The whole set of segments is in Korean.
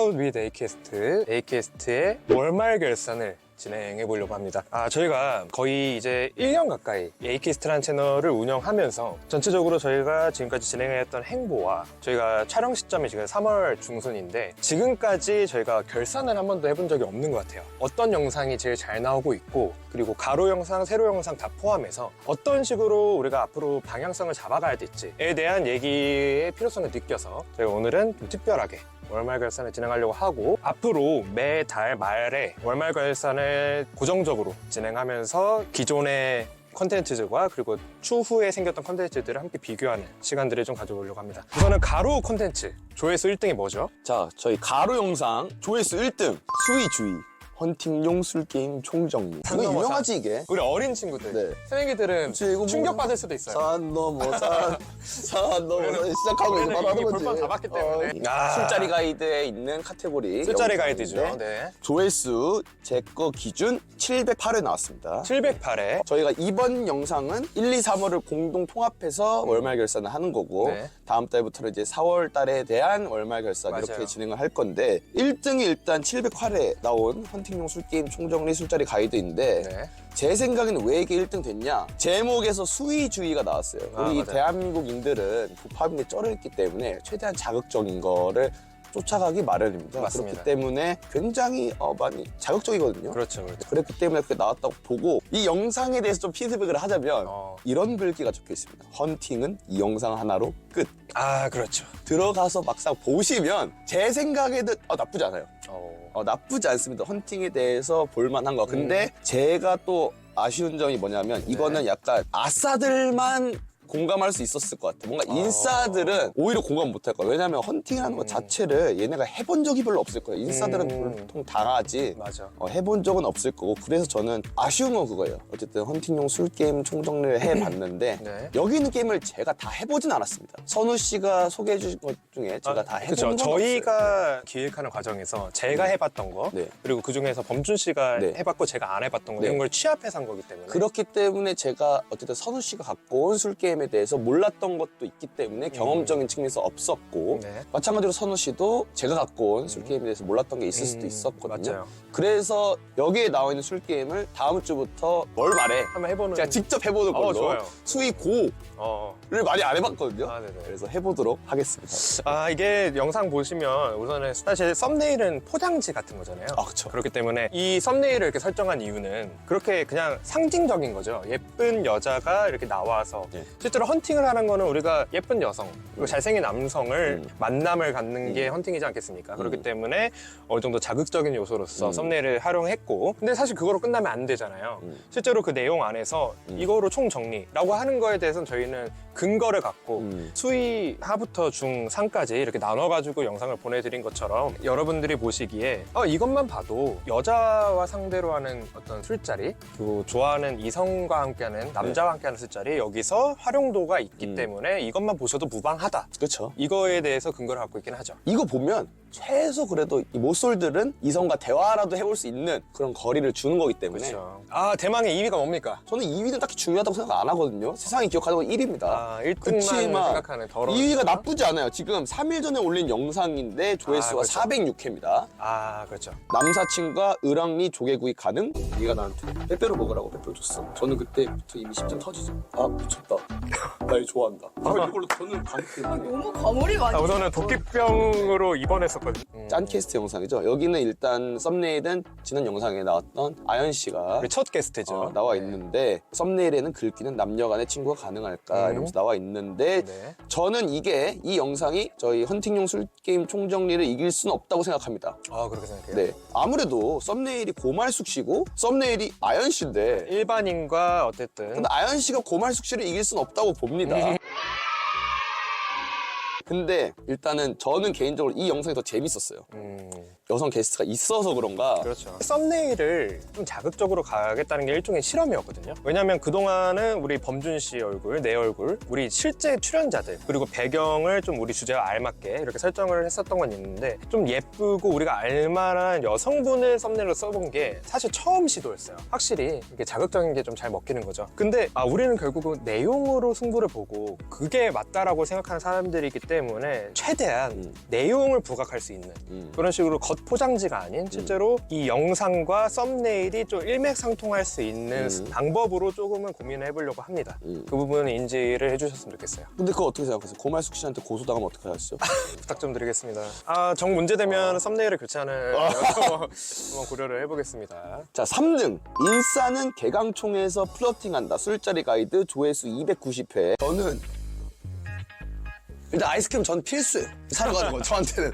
Out with Acast, Acast의 월말 결산을 진행해 보려고 합니다. 저희가 거의 이제 1년 가까이 Acast라는 채널을 운영하면서 전체적으로 저희가 지금까지 진행했던 행보와 저희가 촬영 시점이 지금 3월 중순인데 지금까지 저희가 결산을 한 번도 해본 적이 없는 것 같아요. 어떤 영상이 제일 잘 나오고 있고, 그리고 가로 영상, 세로 영상 다 포함해서 어떤 식으로 우리가 앞으로 방향성을 잡아가야 될지에 대한 얘기의 필요성을 느껴서 저희가 오늘은 좀 특별하게 월말 결산을 진행하려고 하고, 앞으로 매달 말에 월말 결산을 고정적으로 진행하면서 기존의 콘텐츠들과 그리고 추후에 생겼던 콘텐츠들을 함께 비교하는 시간들을 좀 가져보려고 합니다. 우선은 가로 콘텐츠 조회수 1등이 뭐죠? 자, 저희 가로 영상 조회수 1등 수위주의 헌팅용 술게임 총정리. 이거 유명하지 이게? 우리 어린 친구들, 네. 새내기들은 그치, 이거 충격받을 수도 있어요. 산 넘어 산 넘어 시작하고 이제 바로 하는 거지. 볼펜 다 봤기 때문에. 술자리 가이드에 있는 카테고리 술자리 영상인데 가이드죠. 네. 조회수 제 거 기준 708회 나왔습니다. 708회. 저희가 이번 영상은 1, 2, 3월을 공동 통합해서 월말 결산을 하는 거고, 네. 다음 달부터는 이제 4월 달에 대한 월말 결산 맞아요. 이렇게 진행을 할 건데, 1등이 일단 708회 나온 헌팅용 술게임 총정리 술자리 가이드인데, 네. 제 생각에는 왜 이게 1등 됐냐? 제목에서 수위주의가 나왔어요. 우리 맞아요. 대한민국인들은 도파민에 쩔어 있기 때문에 최대한 자극적인 거를 쫓아가기 마련입니다. 맞습니다. 그렇기 때문에 굉장히 많이 자극적이거든요. 그렇죠, 그렇죠. 그랬기 때문에 그게 나왔다고 보고, 이 영상에 대해서 좀 피드백을 하자면 이런 글귀가 적혀 있습니다. 헌팅은 이 영상 하나로 끝. 그렇죠. 들어가서 막상 보시면 제 생각에는 나쁘지 않아요. 나쁘지 않습니다. 헌팅에 대해서 볼만한 거. 근데 제가 또 아쉬운 점이 뭐냐면, 이거는 약간 아싸들만 공감할 수 있었을 것 같아. 뭔가 인싸들은 오히려 공감 못할 거야. 왜냐면 헌팅이라는 것 자체를 얘네가 해본 적이 별로 없을 거야. 인싸들은 보통 당하지. 맞아. 해본 적은 없을 거고, 그래서 저는 아쉬운 건 그거예요. 어쨌든 헌팅용 술게임 총정리를 해봤는데 네. 여기 있는 게임을 제가 다 해보진 않았습니다. 선우 씨가 소개해 주신 것 중에 제가 다 해본 건 없어요. 저희가 기획하는 과정에서 제가 해봤던 거, 네. 그리고 그 중에서 범준 씨가 네. 해봤고 제가 안 해봤던 거, 네. 이런 걸 취합해서 한 거기 때문에. 그렇기 때문에 제가 어쨌든 선우 씨가 갖고 온 술게임에 대해서 몰랐던 것도 있기 때문에 경험적인 측면에서 없었고, 네. 마찬가지로 선우 씨도 제가 갖고 온 술게임에 대해서 몰랐던 게 있을 수도 있었거든요. 맞아요. 그래서 여기에 나와 있는 술게임을 다음 주부터 월 말에 한번 해보는. 제가 직접 해보는 걸로. 좋아요. 수위 고를 많이 안 해봤거든요. 네네. 그래서 해보도록 하겠습니다. 이게 영상 보시면 우선은 사실 썸네일은 포장지 같은 거잖아요. 그쵸. 그렇기 때문에 이 썸네일을 이렇게 설정한 이유는 그렇게 그냥 상징적인 거죠. 예쁜 여자가 이렇게 나와서. 네. 실제로 헌팅을 하는 거는 우리가 예쁜 여성, 그리고 잘생긴 남성을 만남을 갖는 게 헌팅이지 않겠습니까? 그렇기 때문에 어느 정도 자극적인 요소로서 썸네일을 활용했고, 근데 사실 그거로 끝나면 안 되잖아요. 실제로 그 내용 안에서 이거로 총정리라고 하는 거에 대해서는 저희는 근거를 갖고 수위 하부터 중 상까지 이렇게 나눠가지고 영상을 보내드린 것처럼 여러분들이 보시기에 이것만 봐도 여자와 상대로 하는 어떤 술자리, 그리고 좋아하는 이성과 함께하는 남자와 함께하는 술자리, 여기서 활용도가 있기 때문에 이것만 보셔도 무방하다. 그렇죠. 이거에 대해서 근거를 갖고 있긴 하죠. 이거 보면 최소 그래도 이 모쏠들은 이성과 대화라도 해볼 수 있는 그런 거리를 주는 거기 때문에. 그렇죠. 대망의 2위가 뭡니까? 저는 2위는 딱히 중요하다고 생각 안 하거든요. 세상이 기억하는 건 1위입니다. 1등만 생각하는 더러운. 2위가 나쁘지 않아요. 지금 3일 전에 올린 영상인데 조회수가 그렇죠. 406회입니다. 그렇죠. 남사친과 을왕리 조개구이 가능? 네가 나한테 빼빼로 먹으라고 빼빼로 줬어. 저는 그때부터 이미 심장 터지죠. 미쳤다. 날 좋아한다. 이걸로 저는 가득히 너무 과몰이 많이. 우선은 도끼병으로 입원했었거든요. 짠캐스트 영상이죠. 여기는 일단 썸네일은 지난 영상에 나왔던 아연 씨가 우리 첫 게스트죠. 나와 있는데, 썸네일에는 글귀는 남녀간의 친구가 가능할까 이러면서 나와 있는데, 네. 저는 이 영상이 저희 헌팅용 술게임 총정리를 이길 수는 없다고 생각합니다. 그렇게 생각해요. 네, 아무래도 썸네일이 고말숙 씨고 썸네일이 아연 씨인데, 일반인과 어쨌든 근데 아연 씨가 고말숙 씨를 이길 수는 없다고 봅니다. 근데 일단은 저는 개인적으로 이 영상이 더 재밌었어요. 여성 게스트가 있어서 그런가. 그렇죠. 썸네일을 좀 자극적으로 가겠다는 게 일종의 실험이었거든요. 왜냐면 그동안은 우리 범준 씨 얼굴, 내 얼굴, 우리 실제 출연자들, 그리고 배경을 좀 우리 주제와 알맞게 이렇게 설정을 했었던 건 있는데, 좀 예쁘고 우리가 알만한 여성분을 썸네일로 써본 게 사실 처음 시도였어요. 확실히 이게 자극적인 게 좀 잘 먹히는 거죠. 근데 우리는 결국은 내용으로 승부를 보고 그게 맞다라고 생각하는 사람들이기 때문에 때문에 최대한 내용을 부각할 수 있는 그런 식으로 겉포장지가 아닌 실제로 이 영상과 썸네일이 좀 일맥상통할 수 있는 방법으로 조금은 고민을 해보려고 합니다. 그 부분은 인지를 해주셨으면 좋겠어요. 근데 그거 어떻게 생각하세요? 고말숙 씨한테 고소당하면 어떻게 하시죠? 부탁 좀 드리겠습니다. 정 문제되면 썸네일을 교체하는 한번 고려를 해보겠습니다. 자, 3등. 인싸는 개강총에서 플러팅한다. 술자리 가이드 조회수 290회. 저는 일단 아이스크림 전 필수예요. 사러 가는 거 저한테는.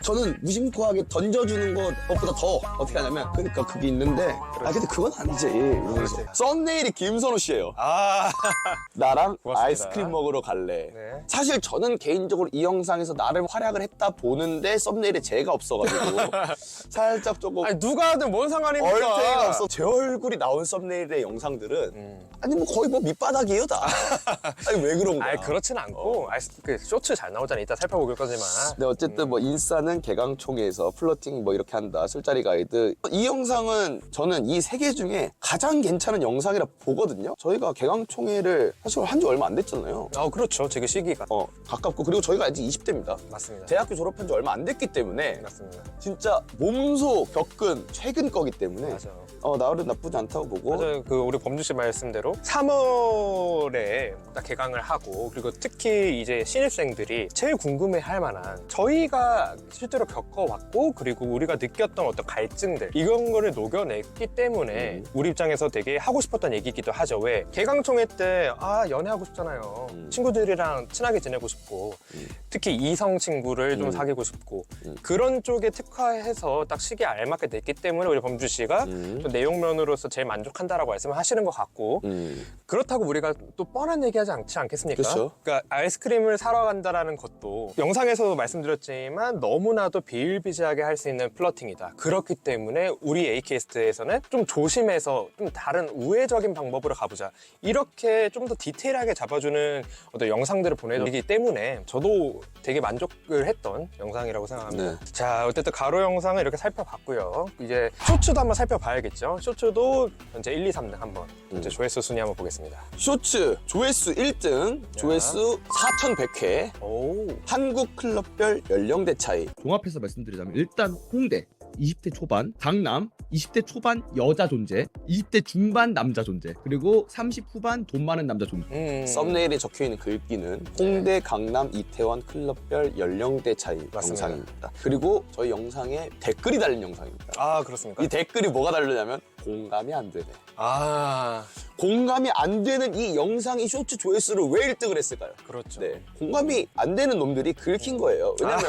저는 무심코하게 던져주는 것보다 더 어떻게 하냐면 그러니까 그게 있는데 근데 그건 아니지 이러면서 썸네일이 김선호 씨예요. 나랑 고맙습니다. 아이스크림 먹으러 갈래. 네. 사실 저는 개인적으로 이 영상에서 나름 활약을 했다 보는데 썸네일에 제가 없어가지고 살짝 조금 아니 누가 하든 뭔 상관입니까? 얼탱이가 없어. 제 얼굴이 나온 썸네일의 영상들은 아니 뭐 거의 뭐 밑바닥이에요 다. 아니 왜 그런 거야? 아니 그렇진 않고 그 쇼츠 잘 나오잖아. 이따 살펴볼 거지만. 네, 어쨌든 뭐 인싸는 개강총회에서 플러팅 뭐 이렇게 한다. 술자리 가이드. 이 영상은 저는 이 세 개 중에 가장 괜찮은 영상이라 보거든요. 저희가 개강총회를 사실 한 지 얼마 안 됐잖아요. 그렇죠. 지금 시기가 가깝고 그리고 저희가 아직 20대입니다. 맞습니다. 대학교 졸업한 지 얼마 안 됐기 때문에 맞습니다. 진짜 몸소 겪은 최근 거기 때문에 맞아. 나름 나쁘지 않다고 보고. 맞아요. 그 우리 범주 씨 말씀대로 3월에 딱 개강을 하고 그리고 특히 이제 신입생들이 제일 궁금해할 만한 저희가 실제로 겪어왔고 그리고 우리가 느꼈던 어떤 갈증들 이런 거를 녹여냈기 때문에 우리 입장에서 되게 하고 싶었던 얘기이기도 하죠. 왜 개강총회 때 연애하고 싶잖아요. 친구들이랑 친하게 지내고 싶고 특히 이성 친구를 좀 사귀고 싶고 그런 쪽에 특화해서 딱 시기에 알맞게 됐기 때문에 우리 범주 씨가 좀 내용면으로서 제일 만족한다라고 말씀을 하시는 것 같고 그렇다고 우리가 또 뻔한 얘기하지 않지 않겠습니까? 그쵸. 그러니까 아이스크림을 사러 간다라는 것도 영상에서도 말씀드렸지만 너무나도 비일비재하게 할 수 있는 플러팅이다. 그렇기 때문에 우리 A캐스트에서는 좀 조심해서 좀 다른 우회적인 방법으로 가보자. 이렇게 좀 더 디테일하게 잡아주는 어떤 영상들을 보내드리기 때문에 저도 되게 만족을 했던 영상이라고 생각합니다. 네. 자, 어쨌든 가로 영상을 이렇게 살펴봤고요. 이제 쇼츠도 한번 살펴봐야겠죠. 쇼츠도 현재 1, 2, 3등 한번 현재 조회수 순위 한번 보겠습니다. 쇼츠 조회수 1등, 조회수 4,100회. 오. 한국 클럽별 연령대 차이. 종합해서 말씀드리자면 일단 홍대 20대 초반, 강남 20대 초반 여자 존재, 20대 중반 남자 존재, 그리고 30 후반 돈 많은 남자 존재. 썸네일에 적혀있는 글귀는 홍대, 강남, 이태원 클럽별 연령대 차이 맞습니다. 영상입니다. 그리고 저희 영상에 댓글이 달린 영상입니다. 그렇습니까? 이 댓글이 뭐가 다르냐면 공감이 안 되네. 아, 공감이 안 되는 이 영상이 쇼츠 조회수를 왜 1등을 했을까요? 그렇죠. 네, 공감이 안 되는 놈들이 긁힌 거예요. 왜냐면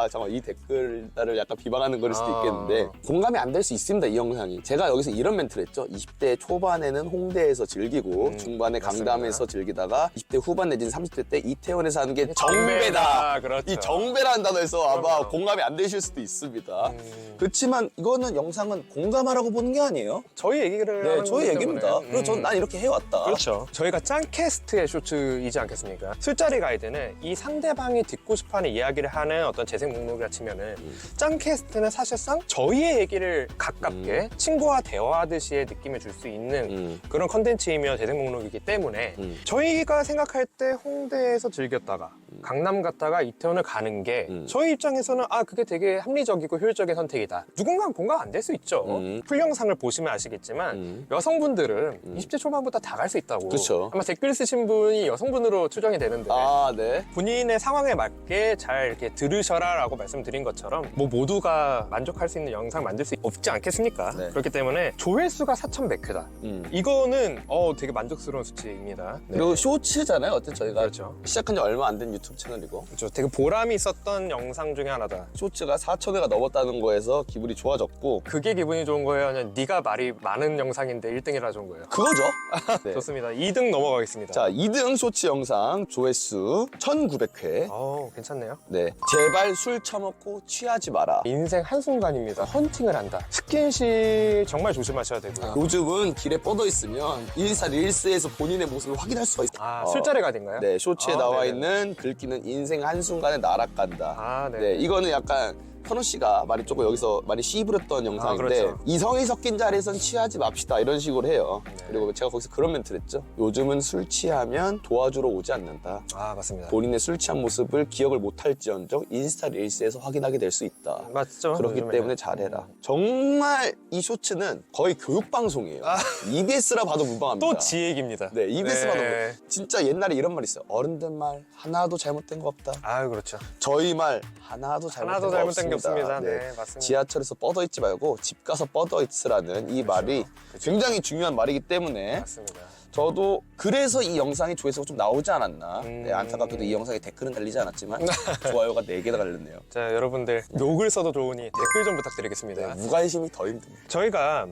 잠깐만 이 댓글을 약간 비방하는 거일 수도 있겠는데 공감이 안 될 수 있습니다. 이 영상이. 제가 여기서 이런 멘트를 했죠. 20대 초반에는 홍대에서 즐기고 중반에 맞습니다. 강남에서 즐기다가 20대 후반 내지는 30대 때 이태원에서 하는 게 정배다. 그렇죠. 이 정배라는 단어에서 아마 그럼요. 공감이 안 되실 수도 있습니다. 그렇지만 이거는 영상은 공감하라고 보는 게 아니에요. 저희 얘기를 네, 하는 저희 거기 얘기입니다. 때문에. 그리고 난 이렇게 해왔다. 그렇죠. 저희가 짱캐스트의 쇼츠이지 않겠습니까? 술자리 가이드는 이 상대방이 듣고 싶어하는 이야기를 하는 어떤 재생 목록이라 치면은 짱캐스트는 사실상 저희의 얘기를 가깝게 친구와 대화하듯이의 느낌을 줄 수 있는 그런 컨텐츠이며 재생 목록이기 때문에 저희가 생각할 때 홍대에서 즐겼다가 강남 갔다가 이태원을 가는 게 저희 입장에서는 그게 되게 합리적이고 효율적인 선택이다. 누군가는 공감 안 될 수 있죠. 풀 영상을 보시면 아시겠지만 여성분들은 20대 초반부터 다 갈 수 있다고. 그쵸. 아마 댓글 쓰신 분이 여성분으로 추정이 되는데 네. 본인의 상황에 맞게 잘 이렇게 들으셔라라고 말씀드린 것처럼 뭐 모두가 만족할 수 있는 영상 만들 수 없지 않겠습니까? 네. 그렇기 때문에 조회수가 4,100회다. 이거는 되게 만족스러운 수치입니다. 네. 그리고 쇼츠잖아요. 어쨌든 저희가 그렇죠. 시작한 지 얼마 안 된 유튜브 채널이고 그렇죠. 되게 보람이 있었던 영상 중에 하나다. 쇼츠가 4,000회가 넘었다는 거에서 기분이 좋아졌고 그게 기분이 좋은 거예요? 아니면 네가 말이 많은 영상인데 1등이라 좋은 거예요? 그거죠. 네. 좋습니다. 2등 넘어가겠습니다. 자, 2등 쇼츠 영상 조회수 1,900회. 괜찮네요. 네. 제발 술 처먹고 취하지 마라. 인생 한순간입니다. 헌팅을 한다. 스킨십 정말 조심하셔야 되고요. 요즘은 길에 뻗어 있으면 인스타 릴스에서 본인의 모습을 확인할 수가 있어요. 술자리가 된가요? 네, 쇼츠에 나와 네네. 있는 글귀는 인생 한순간에 날아간다. 네. 네, 이거는 약간 현우 씨가 많이 조금 여기서 많이 씨부렸던 영상인데 그렇죠. 이성이 섞인 자리에선 취하지 맙시다 이런 식으로 해요. 네. 그리고 제가 거기서 그런 멘트를 했죠. 요즘은 술 취하면 도와주러 오지 않는다. 맞습니다. 본인의 술 취한 모습을 기억을 못할지언정 인스타 릴스에서 확인하게 될 수 있다. 맞죠. 그렇기 요즘에는. 때문에 잘해라. 정말 이 쇼츠는 거의 교육방송이에요. EBS라 봐도 무방합니다. 또 지 얘기입니다. 네, EBS 봐도 네. 진짜 옛날에 이런 말 있어요. 어른들 말 하나도 잘못된 거 없다. 그렇죠. 저희 말 하나도 잘못된 거 없습니다. 네, 맞습니다. 지하철에서 뻗어 있지 말고 집 가서 뻗어 있으라는 이 말이 굉장히 중요한 말이기 때문에 맞습니다. 저도 그래서 이 영상이 조회수가 좀 나오지 않았나. 네, 안타깝게도 이 음. 영상에 댓글은 달리지 않았지만 좋아요가 4개나 달렸네요. 자, 여러분들 욕을 써도 좋으니 댓글 좀 부탁드리겠습니다. 네, 무관심이 더 힘듭니다. 저희가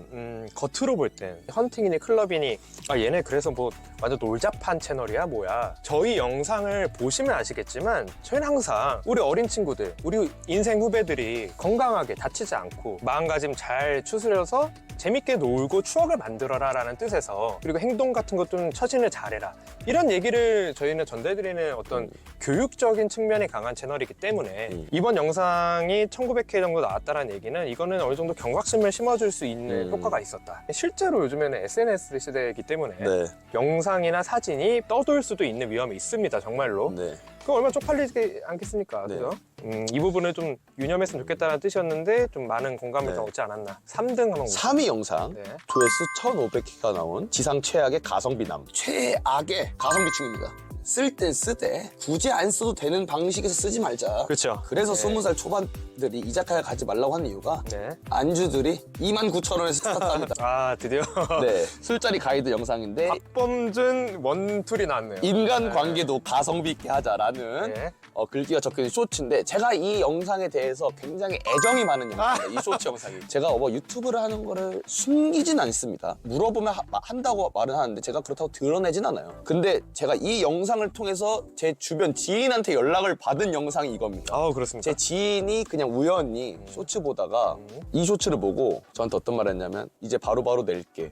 겉으로 볼 땐 헌팅이니 클럽이니 얘네 그래서 뭐 완전 놀자판 채널이야 뭐야. 저희 영상을 보시면 아시겠지만 저희는 항상 우리 어린 친구들, 우리 인생 후배들이 건강하게 다치지 않고 마음가짐 잘 추스려서 재밌게 놀고 추억을 만들어라 라는 뜻에서, 그리고 행동 같은 것 좀 처신을 잘해라, 이런 얘기를 저희는 전달드리는 어떤 교육적인 측면이 강한 채널이기 때문에 이번 영상이 1900회 정도 나왔다는 얘기는 이거는 어느 정도 경각심을 심어줄 수 있는 효과가 있었다. 실제로 요즘에는 SNS 시대이기 때문에 네. 영상이나 사진이 떠돌 수도 있는 위험이 있습니다. 정말로. 네. 그럼 얼마나 쪽팔리지 않겠습니까? 네. 그죠? 이 부분을 좀 유념했으면 좋겠다는 뜻이었는데 좀 많은 공감을 네. 더 얻지 않았나. 3등 한번 3위 영상 네. 조회수 1500회가 나온 지상 최악의 가성비남. 최악의 가성비충입니다. 쓸 땐 쓰되 굳이 안 써도 되는 방식에서 쓰지 말자. 그렇죠. 그래서 네. 20살 초반들이 이자카야 가지 말라고 하는 이유가 네. 안주들이 29,000원에서 스타트합니다. 드디어 네, 술자리 가이드 영상인데 박범준 원툴이 나왔네요. 인간관계도 가성비 있게 하자라는 네. 글귀가 적혀있는 쇼츠인데 제가 이 영상에 대해서 굉장히 애정이 많은 영상입니다. 이 쇼츠 영상이. 제가 뭐 유튜브를 하는 거를 숨기진 않습니다. 물어보면 한다고 말은 하는데 제가 그렇다고 드러내진 않아요. 근데 제가 이 영상을 통해서 제 주변 지인한테 연락을 받은 영상이 이겁니다. 그렇습니다. 제 지인이 그냥 우연히 쇼츠 보다가 이 쇼츠를 보고 저한테 어떤 말을 했냐면 이제 바로바로 낼게.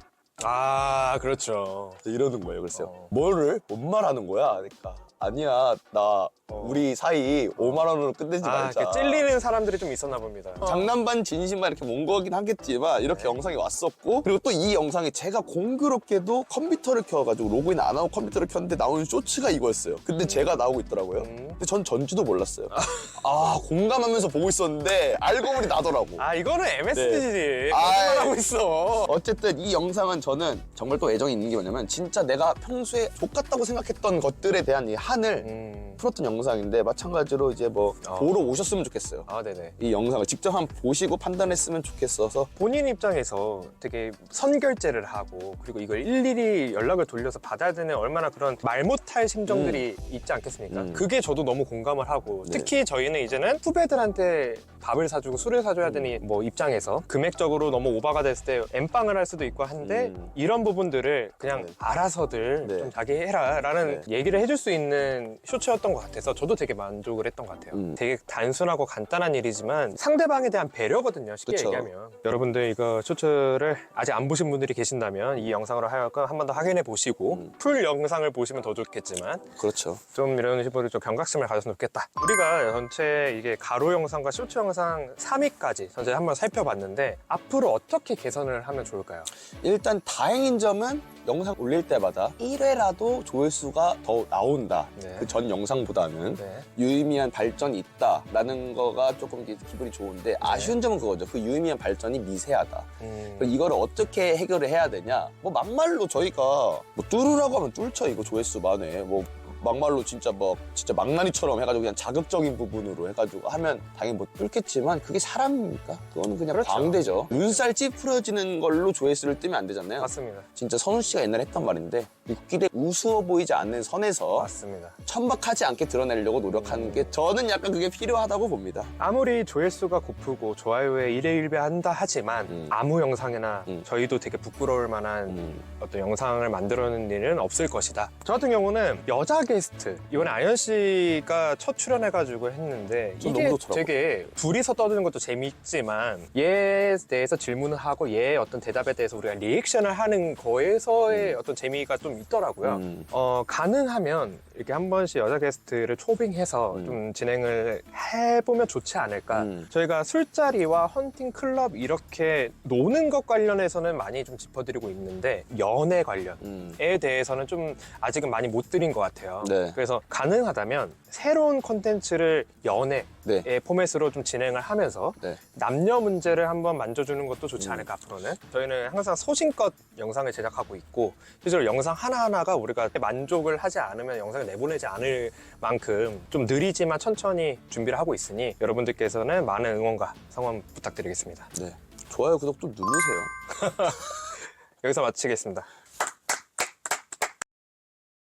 그렇죠. 이러는 거예요. 그래서 뭐를? 뭔 말하는 거야? 그러니까 아니야 나 우리 사이 5만 원으로 끝내지 말자. 이렇게 찔리는 사람들이 좀 있었나 봅니다. 장난 반 진심 반 이렇게 온 거긴 하겠지만 이렇게 영상이 왔었고, 그리고 또 이 영상에 제가 공교롭게도 컴퓨터를 켜가지고 로그인 안 하고 컴퓨터를 켰는데 나오는 쇼츠가 이거였어요. 근데 제가 나오고 있더라고요. 근데 전 전지도 몰랐어요. 공감하면서 보고 있었는데 알고 보니 나더라고. 이거는 MSG지. 아이. 하고 있어. 어쨌든 이 영상은 저는 정말 또 애정이 있는 게 뭐냐면 진짜 내가 평소에 족같다고 생각했던 것들에 대한 이 한을 풀었던 영상인데, 마찬가지로 이제 뭐 보러 오셨으면 좋겠어요. 네네. 이 영상을 직접 한번 보시고 판단했으면 좋겠어서. 본인 입장에서 되게 선결제를 하고 그리고 이걸 일일이 연락을 돌려서 받아야 되는 얼마나 그런 말 못할 심정들이 있지 않겠습니까? 그게 저도 너무 공감을 하고, 네. 특히 저희는 이제는 후배들한테 밥을 사주고 술을 사줘야 되니 뭐 입장에서 금액적으로 너무 오바가 됐을 때 엠빵을 할 수도 있고 한데 이런 부분들을 그냥 네. 알아서들 네. 좀 자기 해라 라는 네. 얘기를 해줄 수 있는 쇼츠였던 것 같아서 저도 되게 만족을 했던 것 같아요. 되게 단순하고 간단한 일이지만 상대방에 대한 배려거든요. 쉽게 그쵸. 얘기하면. 여러분들 이거 쇼츠를 아직 안 보신 분들이 계신다면 이 영상으로 하여금 한 번 더 확인해 보시고 풀 영상을 보시면 더 좋겠지만 그렇죠. 좀 이런 식으로 좀 경각심을 가졌으면 좋겠다. 우리가 전체 이게 가로 영상과 쇼츠 영상 3위까지 전체 한번 살펴봤는데 앞으로 어떻게 개선을 하면 좋을까요? 일단 다행인 점은 영상 올릴 때마다 1회라도 조회수가 더 나온다. 네. 그 전 영상보다는 네. 유의미한 발전이 있다라는 거가 조금 기분이 좋은데, 아쉬운 점은 그거죠. 그 유의미한 발전이 미세하다. 이거를 어떻게 해결을 해야 되냐? 뭐 막말로 저희가 뭐 뚫으라고 하면 뚫죠. 이거 조회수 만에 뭐 막말로 진짜 망나니처럼 해가지고 그냥 자극적인 부분으로 해가지고 하면 당연히 뭐 뚫겠지만 그게 사람입니까? 그거는 그냥 그렇죠. 광대죠. 눈살 찌푸려지는 걸로 조회수를 뜨면 안 되잖아요. 맞습니다. 진짜 선우 씨가 옛날에 했던 말인데, 육길에 우스워 보이지 않는 선에서 맞습니다. 천박하지 않게 드러내려고 노력하는 게 저는 약간 그게 필요하다고 봅니다. 아무리 조회수가 고프고 좋아요에 일희일비한다 하지만 아무 영상이나 저희도 되게 부끄러울 만한 어떤 영상을 만들어내는 일은 없을 것이다. 저 같은 경우는 여자 게스트 이번에 아연 씨가 첫 출연해가지고 했는데 전 이게 너무 좋더라고요. 되게 둘이서 떠드는 것도 재밌지만 얘에 대해서 질문을 하고 얘의 어떤 대답에 대해서 우리가 리액션을 하는 거에서의 어떤 재미가 좀 있더라고요. 가능하면 이렇게 한 번씩 여자 게스트를 초빙해서 좀 진행을 해보면 좋지 않을까. 저희가 술자리와 헌팅 클럽 이렇게 노는 것 관련해서는 많이 좀 짚어드리고 있는데 연애 관련에 대해서는 좀 아직은 많이 못 드린 것 같아요. 네. 그래서 가능하다면 새로운 콘텐츠를 연애의 네. 포맷으로 좀 진행을 하면서 네. 남녀 문제를 한번 만져주는 것도 좋지 않을까. 앞으로는 저희는 항상 소신껏 영상을 제작하고 있고 실제로 영상 하나하나가 우리가 만족을 하지 않으면 영상을 내보내지 않을 만큼 좀 느리지만 천천히 준비를 하고 있으니 여러분들께서는 많은 응원과 성원 부탁드리겠습니다. 네. 좋아요, 구독 좀 누르세요. 여기서 마치겠습니다.